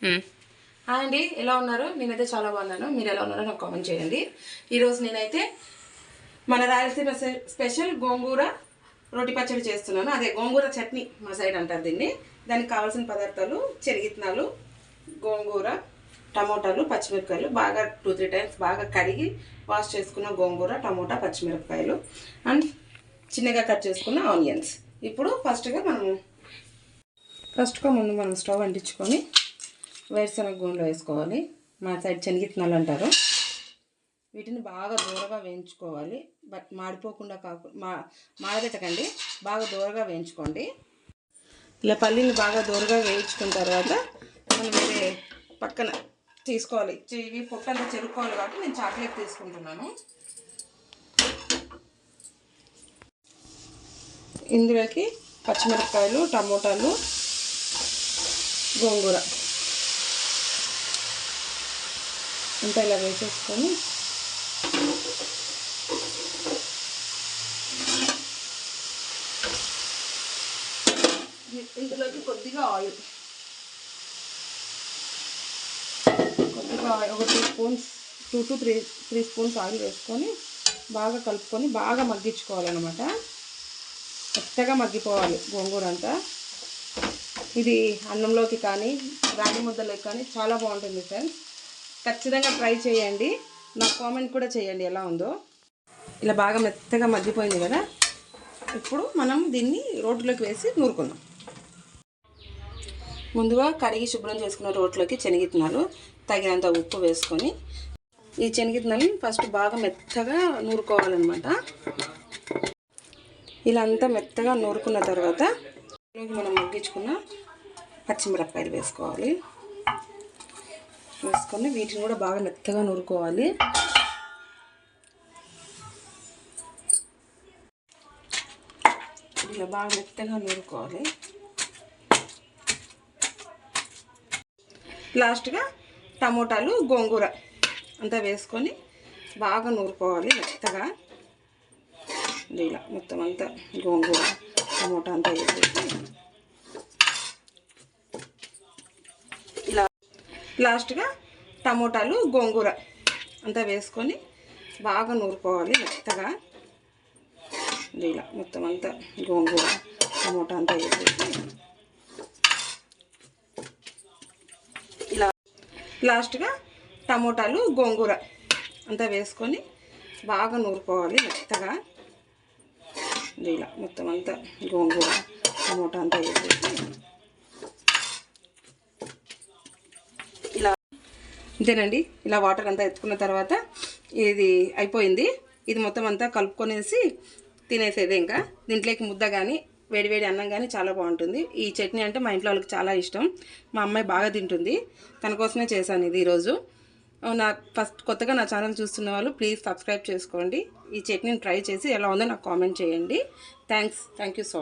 Hi అండి, ఎలా ఉన్నారు? నేనైతే చాలా బాగున్నాను. మీరు ఎలా ఉన్నారో నాకు కామెంట్ చేయండి. ఈరోజు నేనైతే మన రాయలసీమ స్పెషల్ గోంగూర రోటి పచ్చడి చేస్తున్నాను. అదే గోంగూర చట్నీ మా సైడ్ అంటారు దీన్ని. దానికి కావాల్సిన పదార్థాలు శనగిత్తనాలు, గోంగూర, టమోటాలు, పచ్చిమిరపకాయలు బాగా 2-3 టైమ్స్ బాగా కడిగి వాష్ చేసుకున్న గోంగూర, టమోటా, పచ్చిమిరపకాయలు అండ్ చిన్నగా కట్ చేసుకున్న ఆనియన్స్. ఇప్పుడు ఫస్ట్గా ముందు మనం స్టవ్ అంటించుకొని వేరుశనగ గుండ్లో వేసుకోవాలి. మా సైడ్ శనగిత్తనాలు అంటారు. వీటిని బాగా దూరగా వేయించుకోవాలి. బట్ మాడిపోకుండా మాడబెట్టకండి, బాగా దూరగా వేయించుకోండి. ఇలా పల్లీలు బాగా దూరగా వేయించుకున్న తర్వాత మనం వేరే పక్కన తీసుకోవాలి. ఇవి పొట్టంతా చెరుక్కోవాలి కాబట్టి నేను చాక్లెట్ తీసుకుంటున్నాను. ఇందులోకి పచ్చిమిరపకాయలు, టమోటాలు, గోంగూర అంతా ఇలా వేసేసుకొని ఇందులోకి కొద్దిగా ఆయిల్, ఒక 2 స్పూన్స్ 2 to 3 స్పూన్స్ ఆయిల్ వేసుకొని బాగా కలుపుకొని బాగా మగ్గించుకోవాలన్నమాట. మెత్తగా మగ్గిపోవాలి గోంగూర అంతా. ఇది అన్నంలోకి కానీ రాగి ముద్దలోకి కానీ చాలా బాగుంటుంది ఫ్రెండ్స్. ఖచ్చితంగా ట్రై చేయండి. నాకు కామెంట్ కూడా చేయండి ఎలా ఉందో. ఇలా బాగా మెత్తగా మగ్గిపోయింది కదా, ఇప్పుడు మనం దీన్ని రోట్లోకి వేసి నూరుకుందాం. ముందుగా కడిగి శుభ్రం చేసుకున్న రోట్లోకి శనగిత్తనాలు, తగినంత ఉప్పు వేసుకొని ఈ శనగిత్తనాలు ఫస్ట్ బాగా మెత్తగా నూరుకోవాలన్నమాట. ఇలా అంతా మెత్తగా నూరుకున్న తర్వాత మనం మగ్గించుకున్న పచ్చిమిరపకాయలు వేసుకోవాలి. వేసుకొని వీటిని కూడా బాగా మెత్తగా నూరుకోవాలి. ఇలా బాగా మెత్తగా నూరుకోవాలి. లాస్ట్గా టమోటాలు, గోంగూర అంతా వేసుకొని బాగా నూరుకోవాలి మెత్తగా. ఇలా మొత్తం అంతా గోంగూర, టమోటా అంతా వేసేసి ఇలా లాస్ట్గా టమోటాలు, గోంగూర అంతా వేసుకొని బాగా నూరుకోవాలి మెత్తగా. ఇలా మొత్తం అంతా గోంగూర, టమోటా అంతా వేసేసి ఇలా లాస్ట్గా టమోటాలు, గోంగూర అంతా వేసుకొని బాగా నూరుకోవాలి మెత్తగా. ఇలా మొత్తం అంతా గోంగూర, టమోటా అంతా వేసేసి ఇలా అంతేనండి. ఇలా వాటర్ అంతా ఎత్తుకున్న తర్వాత ఇది అయిపోయింది. ఇది మొత్తం అంతా కలుపుకొనేసి తినేసేదే. ఇంకా దీంట్లోకి ముద్ద కానీ వేడివేడి అన్నం కానీ చాలా బాగుంటుంది. ఈ చట్నీ అంటే మా ఇంట్లో వాళ్ళకి చాలా ఇష్టం. మా అమ్మాయి బాగా తింటుంది. తన కోసమే చేశాను ఇది ఈరోజు. కొత్తగా నా ఛానల్ చూస్తున్న వాళ్ళు ప్లీజ్ సబ్స్క్రైబ్ చేసుకోండి. ఈ చట్నీని ట్రై చేసి ఎలా ఉందో నాకు కామెంట్ చేయండి. Thank you so much.